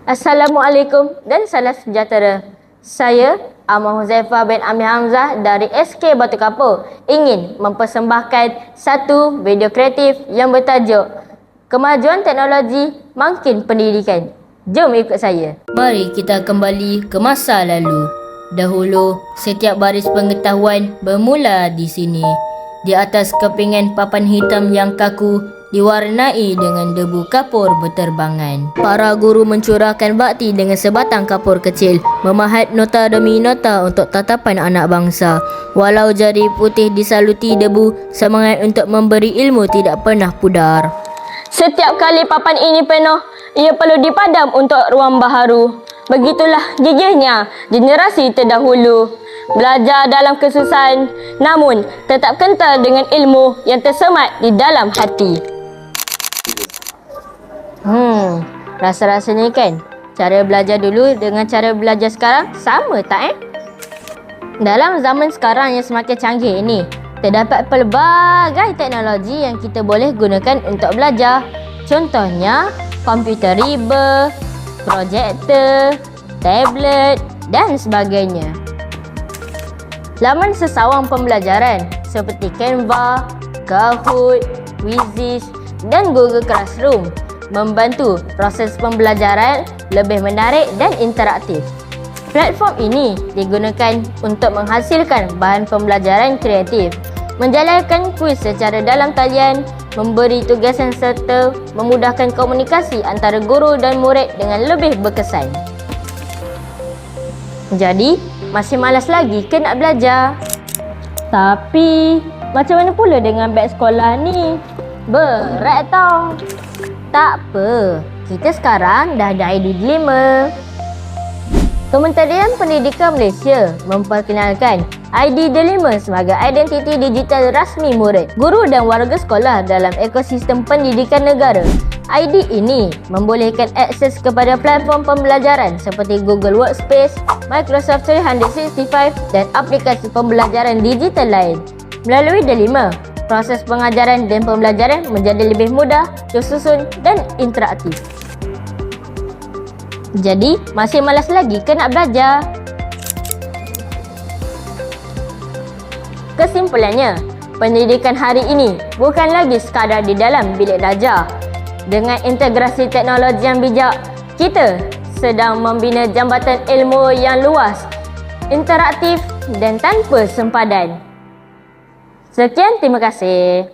Assalamualaikum dan salam sejahtera. Saya Ahmad Huzaifah bin Amir Hamzah dari SK Batu Kapur ingin mempersembahkan satu video kreatif yang bertajuk Kemajuan Teknologi Makin Pendidikan. Jom ikut saya. Mari kita kembali ke masa lalu. Dahulu, setiap baris pengetahuan bermula di sini. Di atas kepingan papan hitam yang kaku, diwarnai dengan debu kapur berterbangan. Para guru mencurahkan bakti dengan sebatang kapur kecil, memahat nota demi nota untuk tatapan anak bangsa. Walau jari putih disaluti debu, semangat untuk memberi ilmu tidak pernah pudar. Setiap kali papan ini penuh, ia perlu dipadam untuk ruang baharu. Begitulah gigihnya generasi terdahulu. Belajar dalam kesusahan, namun tetap kental dengan ilmu yang tersemat di dalam hati. Rasa-rasanya kan, cara belajar dulu dengan cara belajar sekarang sama tak Dalam zaman sekarang yang semakin canggih ini, terdapat pelbagai teknologi yang kita boleh gunakan untuk belajar. Contohnya, komputer riba, projektor, tablet dan sebagainya. Laman sesawang pembelajaran seperti Canva, Kahoot, Quizizz dan Google Classroom membantu proses pembelajaran lebih menarik dan interaktif. Platform ini digunakan untuk menghasilkan bahan pembelajaran kreatif, menjalankan kuis secara dalam talian, memberi tugasan serta memudahkan komunikasi antara guru dan murid dengan lebih berkesan. Jadi, masih malas lagi ke nak belajar? Tapi, macam mana pula dengan beg sekolah ni? Berat tau. Tak apa, kita sekarang dah ada ID Delima. Kementerian Pendidikan Malaysia memperkenalkan ID Delima sebagai identiti digital rasmi murid, guru dan warga sekolah dalam ekosistem pendidikan negara. ID ini membolehkan akses kepada platform pembelajaran seperti Google Workspace, Microsoft 365 dan aplikasi pembelajaran digital lain. Melalui Delima, proses pengajaran dan pembelajaran menjadi lebih mudah, tersusun dan interaktif. Jadi, masih malas lagi ke nak belajar? Kesimpulannya, pendidikan hari ini bukan lagi sekadar di dalam bilik belajar. Dengan integrasi teknologi yang bijak, kita sedang membina jambatan ilmu yang luas, interaktif dan tanpa sempadan. Sekian, terima kasih.